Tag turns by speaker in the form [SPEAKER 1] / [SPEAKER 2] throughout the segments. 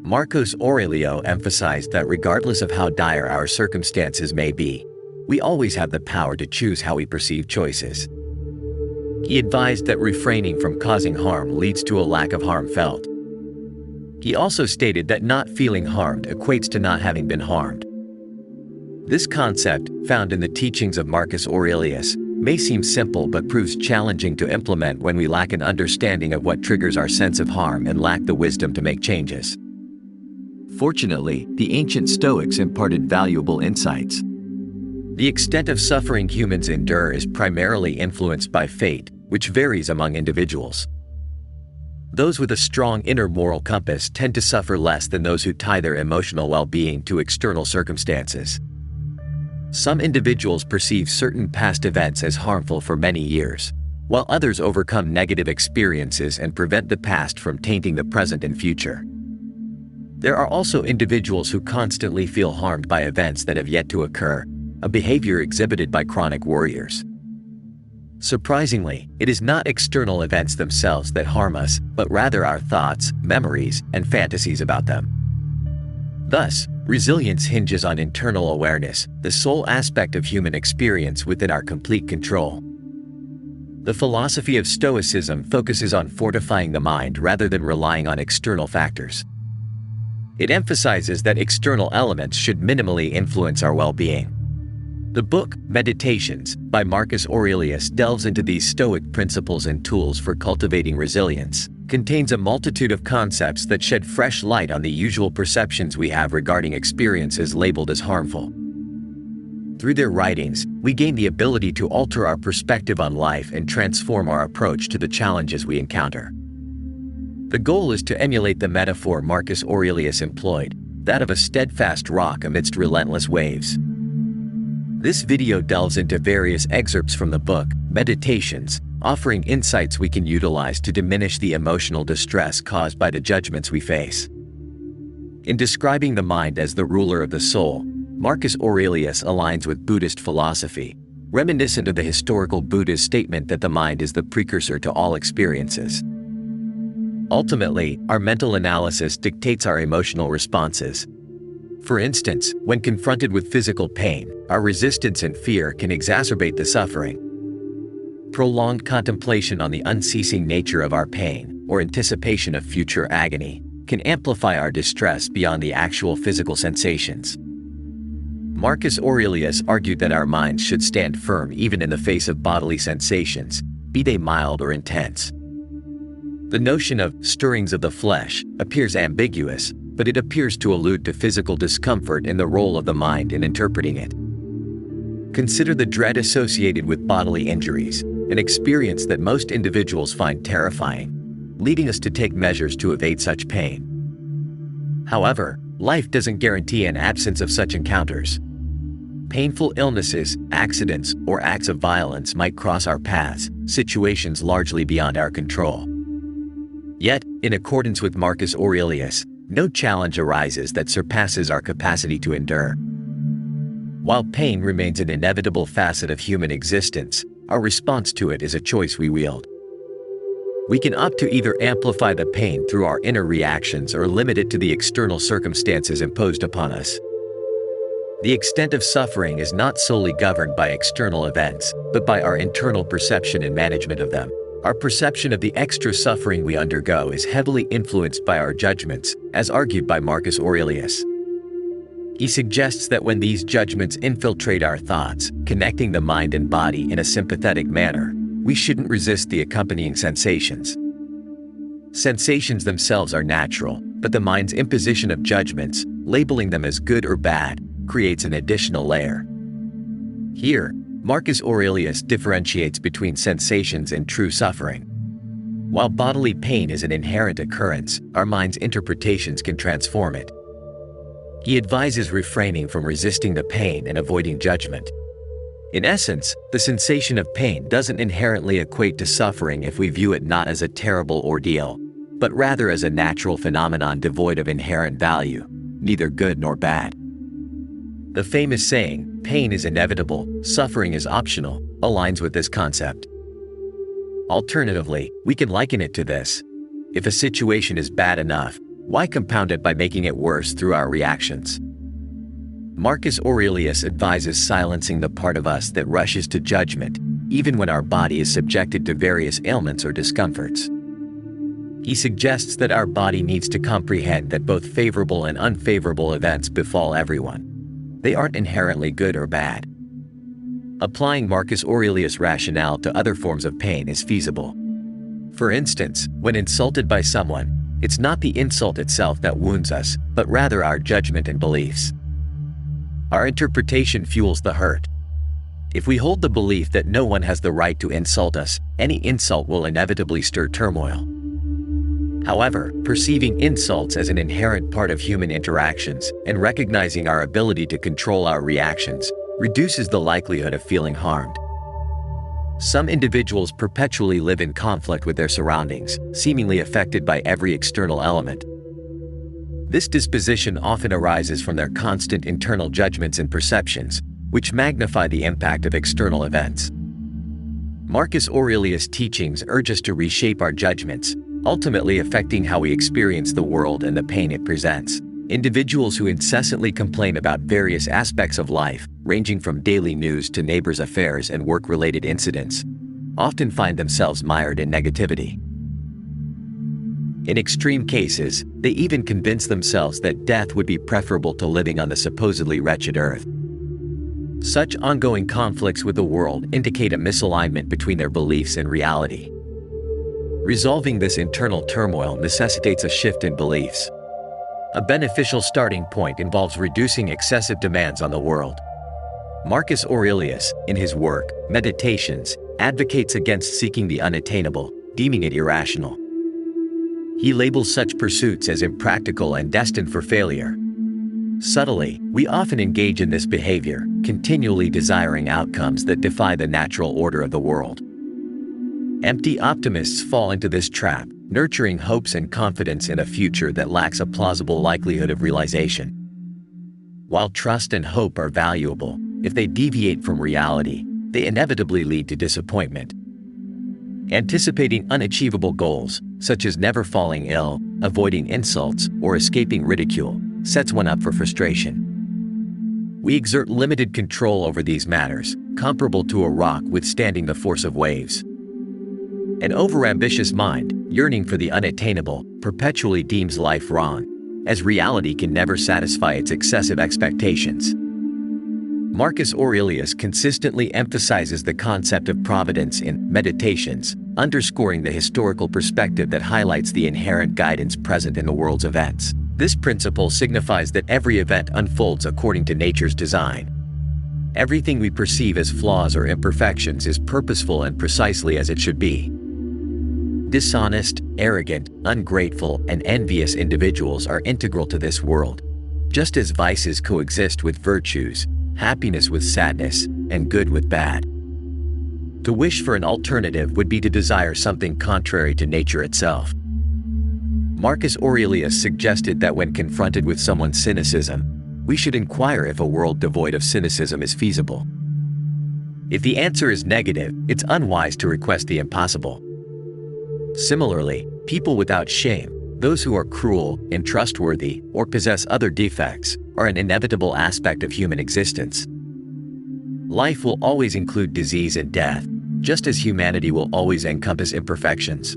[SPEAKER 1] Marcus Aurelius emphasized that regardless of how dire our circumstances may be, we always have the power to choose how we perceive choices. He advised that refraining from causing harm leads to a lack of harm felt. He also stated that not feeling harmed equates to not having been harmed. This concept, found in the teachings of Marcus Aurelius, may seem simple but proves challenging to implement when we lack an understanding of what triggers our sense of harm and lack the wisdom to make changes. Fortunately, the ancient Stoics imparted valuable insights. The extent of suffering humans endure is primarily influenced by fate, which varies among individuals. Those with a strong inner moral compass tend to suffer less than those who tie their emotional well-being to external circumstances. Some individuals perceive certain past events as harmful for many years, while others overcome negative experiences and prevent the past from tainting the present and future. There are also individuals who constantly feel harmed by events that have yet to occur, a behavior exhibited by chronic worriers. Surprisingly, it is not external events themselves that harm us, but rather our thoughts, memories, and fantasies about them. Thus, resilience hinges on internal awareness, the sole aspect of human experience within our complete control. The philosophy of Stoicism focuses on fortifying the mind rather than relying on external factors. It emphasizes that external elements should minimally influence our well-being. The book, Meditations, by Marcus Aurelius delves into these Stoic principles and tools for cultivating resilience, contains a multitude of concepts that shed fresh light on the usual perceptions we have regarding experiences labeled as harmful. Through their writings, we gain the ability to alter our perspective on life and transform our approach to the challenges we encounter. The goal is to emulate the metaphor Marcus Aurelius employed, that of a steadfast rock amidst relentless waves. This video delves into various excerpts from the book, Meditations, offering insights we can utilize to diminish the emotional distress caused by the judgments we face. In describing the mind as the ruler of the soul, Marcus Aurelius aligns with Buddhist philosophy, reminiscent of the historical Buddhist statement that the mind is the precursor to all experiences. Ultimately, our mental analysis dictates our emotional responses. For instance, when confronted with physical pain, our resistance and fear can exacerbate the suffering. Prolonged contemplation on the unceasing nature of our pain, or anticipation of future agony, can amplify our distress beyond the actual physical sensations. Marcus Aurelius argued that our minds should stand firm even in the face of bodily sensations, be they mild or intense. The notion of stirrings of the flesh appears ambiguous, but it appears to allude to physical discomfort in the role of the mind in interpreting it. Consider the dread associated with bodily injuries, an experience that most individuals find terrifying, leading us to take measures to evade such pain. However, life doesn't guarantee an absence of such encounters. Painful illnesses, accidents, or acts of violence might cross our paths, situations largely beyond our control. Yet, in accordance with Marcus Aurelius, no challenge arises that surpasses our capacity to endure. While pain remains an inevitable facet of human existence, our response to it is a choice we wield. We can opt to either amplify the pain through our inner reactions or limit it to the external circumstances imposed upon us. The extent of suffering is not solely governed by external events, but by our internal perception and management of them. Our perception of the extra suffering we undergo is heavily influenced by our judgments, as argued by Marcus Aurelius. He suggests that when these judgments infiltrate our thoughts, connecting the mind and body in a sympathetic manner, we shouldn't resist the accompanying sensations. Sensations themselves are natural, but the mind's imposition of judgments, labeling them as good or bad, creates an additional layer. Here, Marcus Aurelius differentiates between sensations and true suffering. While bodily pain is an inherent occurrence, our mind's interpretations can transform it. He advises refraining from resisting the pain and avoiding judgment. In essence, the sensation of pain doesn't inherently equate to suffering if we view it not as a terrible ordeal, but rather as a natural phenomenon devoid of inherent value, neither good nor bad. The famous saying, "Pain is inevitable, suffering is optional," aligns with this concept. Alternatively, we can liken it to this. If a situation is bad enough, Why compound it by making it worse through our reactions? Marcus Aurelius advises silencing the part of us that rushes to judgment, even when our body is subjected to various ailments or discomforts. He suggests that our body needs to comprehend that both favorable and unfavorable events befall everyone. They aren't inherently good or bad. Applying Marcus Aurelius' rationale to other forms of pain is feasible. For instance, when insulted by someone, it's not the insult itself that wounds us, but rather our judgment and beliefs. Our interpretation fuels the hurt. If we hold the belief that no one has the right to insult us, any insult will inevitably stir turmoil. However, perceiving insults as an inherent part of human interactions and recognizing our ability to control our reactions reduces the likelihood of feeling harmed. Some individuals perpetually live in conflict with their surroundings, seemingly affected by every external element. This disposition often arises from their constant internal judgments and perceptions, which magnify the impact of external events. Marcus Aurelius' teachings urge us to reshape our judgments, ultimately affecting how we experience the world and the pain it presents. Individuals who incessantly complain about various aspects of life, ranging from daily news to neighbors' affairs and work-related incidents, often find themselves mired in negativity. In extreme cases, they even convince themselves that death would be preferable to living on the supposedly wretched earth. Such ongoing conflicts with the world indicate a misalignment between their beliefs and reality. Resolving this internal turmoil necessitates a shift in beliefs. A beneficial starting point involves reducing excessive demands on the world. Marcus Aurelius, in his work, Meditations, advocates against seeking the unattainable, deeming it irrational. He labels such pursuits as impractical and destined for failure. Subtly, we often engage in this behavior, continually desiring outcomes that defy the natural order of the world. Empty optimists fall into this trap, nurturing hopes and confidence in a future that lacks a plausible likelihood of realization. While trust and hope are valuable, if they deviate from reality, they inevitably lead to disappointment. Anticipating unachievable goals, such as never falling ill, avoiding insults, or escaping ridicule, sets one up for frustration. We exert limited control over these matters, comparable to a rock withstanding the force of waves. An overambitious mind, yearning for the unattainable, perpetually deems life wrong, as reality can never satisfy its excessive expectations. Marcus Aurelius consistently emphasizes the concept of providence in Meditations, underscoring the historical perspective that highlights the inherent guidance present in the world's events. This principle signifies that every event unfolds according to nature's design. Everything we perceive as flaws or imperfections is purposeful and precisely as it should be. Dishonest, arrogant, ungrateful, and envious individuals are integral to this world. Just as vices coexist with virtues, happiness with sadness, and good with bad. To wish for an alternative would be to desire something contrary to nature itself. Marcus Aurelius suggested that when confronted with someone's cynicism, we should inquire if a world devoid of cynicism is feasible. If the answer is negative, it's unwise to request the impossible. Similarly, people without shame, those who are cruel, untrustworthy, or possess other defects, are an inevitable aspect of human existence. Life will always include disease and death, just as humanity will always encompass imperfections.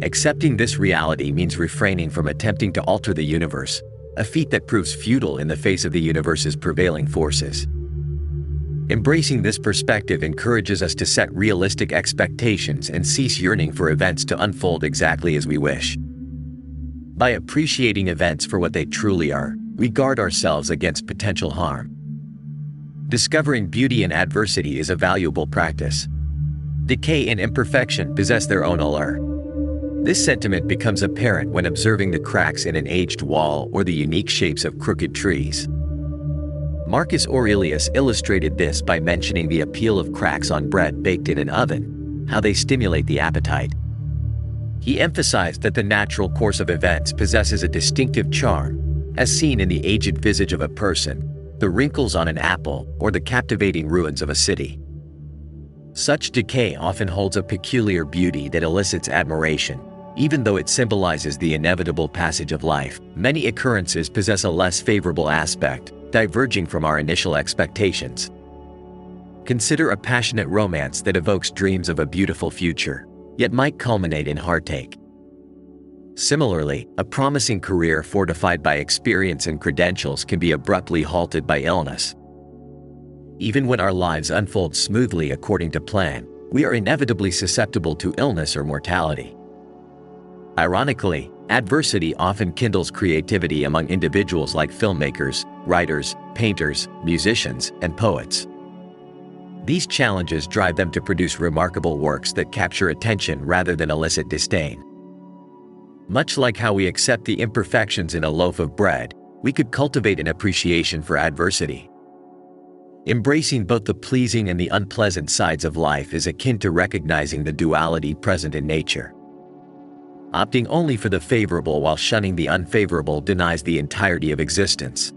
[SPEAKER 1] Accepting this reality means refraining from attempting to alter the universe, a feat that proves futile in the face of the universe's prevailing forces. Embracing this perspective encourages us to set realistic expectations and cease yearning for events to unfold exactly as we wish. By appreciating events for what they truly are, we guard ourselves against potential harm. Discovering beauty in adversity is a valuable practice. Decay and imperfection possess their own allure. This sentiment becomes apparent when observing the cracks in an aged wall or the unique shapes of crooked trees. Marcus Aurelius illustrated this by mentioning the appeal of cracks on bread baked in an oven, how they stimulate the appetite. He emphasized that the natural course of events possesses a distinctive charm, as seen in the aged visage of a person, the wrinkles on an apple, or the captivating ruins of a city. Such decay often holds a peculiar beauty that elicits admiration, Even though it symbolizes the inevitable passage of life, many occurrences possess a less favorable aspect, diverging from our initial expectations. Consider a passionate romance that evokes dreams of a beautiful future, yet might culminate in heartache. Similarly, a promising career fortified by experience and credentials can be abruptly halted by illness. Even when our lives unfold smoothly according to plan, we are inevitably susceptible to illness or mortality. Ironically, adversity often kindles creativity among individuals like filmmakers, writers, painters, musicians, and poets. These challenges drive them to produce remarkable works that capture attention rather than elicit disdain. Much like how we accept the imperfections in a loaf of bread, we could cultivate an appreciation for adversity. Embracing both the pleasing and the unpleasant sides of life is akin to recognizing the duality present in nature. Opting only for the favorable while shunning the unfavorable denies the entirety of existence.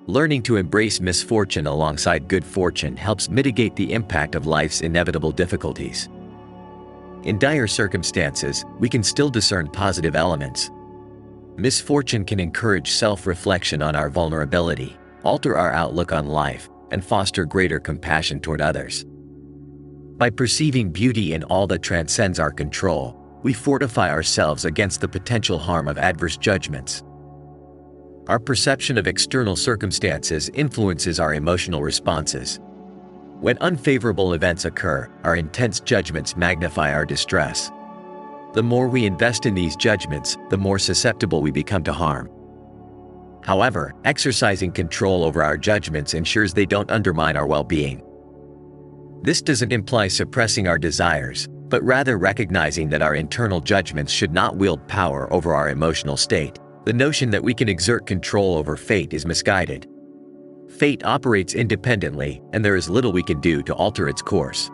[SPEAKER 1] Learning to embrace misfortune alongside good fortune helps mitigate the impact of life's inevitable difficulties. In dire circumstances, we can still discern positive elements. Misfortune can encourage self-reflection on our vulnerability, alter our outlook on life, and foster greater compassion toward others. By perceiving beauty in all that transcends our control, we fortify ourselves against the potential harm of adverse judgments. Our perception of external circumstances influences our emotional responses. When unfavorable events occur, our intense judgments magnify our distress. The more we invest in these judgments, the more susceptible we become to harm. However, exercising control over our judgments ensures they don't undermine our well-being. This doesn't imply suppressing our desires, but rather recognizing that our internal judgments should not wield power over our emotional state. The notion that we can exert control over fate is misguided. Fate operates independently, and there is little we can do to alter its course.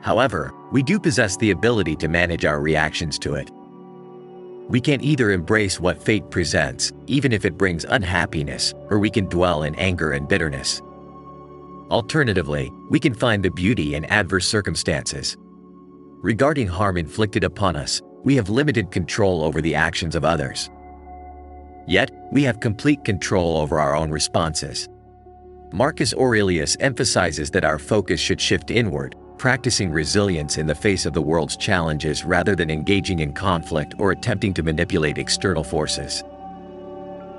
[SPEAKER 1] However, we do possess the ability to manage our reactions to it. We can either embrace what fate presents, even if it brings unhappiness, or we can dwell in anger and bitterness. Alternatively, we can find the beauty in adverse circumstances. Regarding harm inflicted upon us, we have limited control over the actions of others. Yet, we have complete control over our own responses. Marcus Aurelius emphasizes that our focus should shift inward, practicing resilience in the face of the world's challenges rather than engaging in conflict or attempting to manipulate external forces.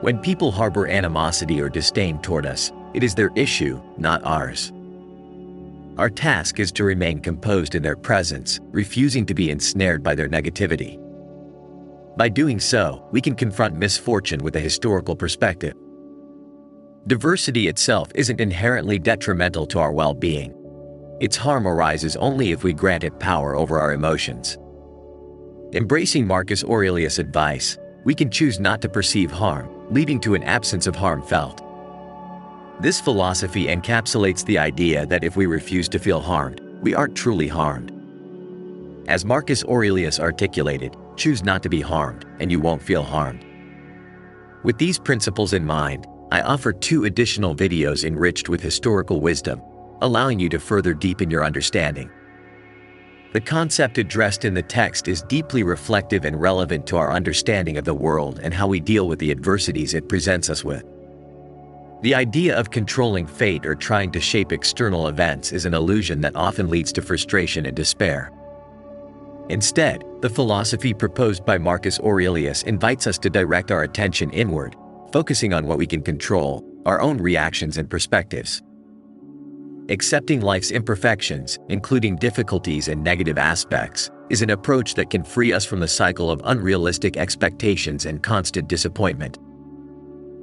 [SPEAKER 1] When people harbor animosity or disdain toward us, it is their issue, not ours. Our task is to remain composed in their presence, refusing to be ensnared by their negativity. By doing so, we can confront misfortune with a historical perspective. Diversity itself isn't inherently detrimental to our well-being. Its harm arises only if we grant it power over our emotions. Embracing Marcus Aurelius' advice, we can choose not to perceive harm, leading to an absence of harm felt. This philosophy encapsulates the idea that if we refuse to feel harmed, we aren't truly harmed. As Marcus Aurelius articulated, choose not to be harmed, and you won't feel harmed. With these principles in mind, I offer 2 additional videos enriched with historical wisdom, allowing you to further deepen your understanding. The concept addressed in the text is deeply reflective and relevant to our understanding of the world and how we deal with the adversities it presents us with. The idea of controlling fate or trying to shape external events is an illusion that often leads to frustration and despair. Instead, the philosophy proposed by Marcus Aurelius invites us to direct our attention inward, focusing on what we can control, our own reactions and perspectives. Accepting life's imperfections, including difficulties and negative aspects, is an approach that can free us from the cycle of unrealistic expectations and constant disappointment.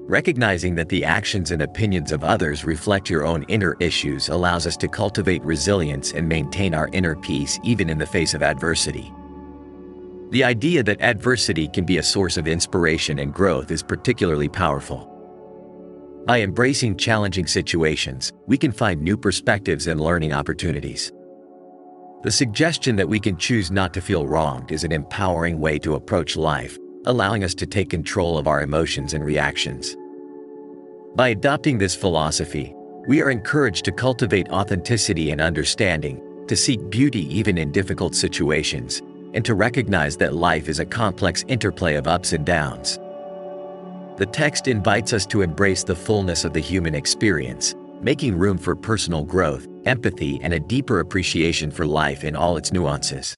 [SPEAKER 1] Recognizing that the actions and opinions of others reflect your own inner issues allows us to cultivate resilience and maintain our inner peace even in the face of adversity. The idea that adversity can be a source of inspiration and growth is particularly powerful. By embracing challenging situations, we can find new perspectives and learning opportunities. The suggestion that we can choose not to feel wronged is an empowering way to approach life, allowing us to take control of our emotions and reactions. By adopting this philosophy, we are encouraged to cultivate authenticity and understanding, to seek beauty even in difficult situations, and to recognize that life is a complex interplay of ups and downs. The text invites us to embrace the fullness of the human experience, making room for personal growth, empathy, and a deeper appreciation for life in all its nuances.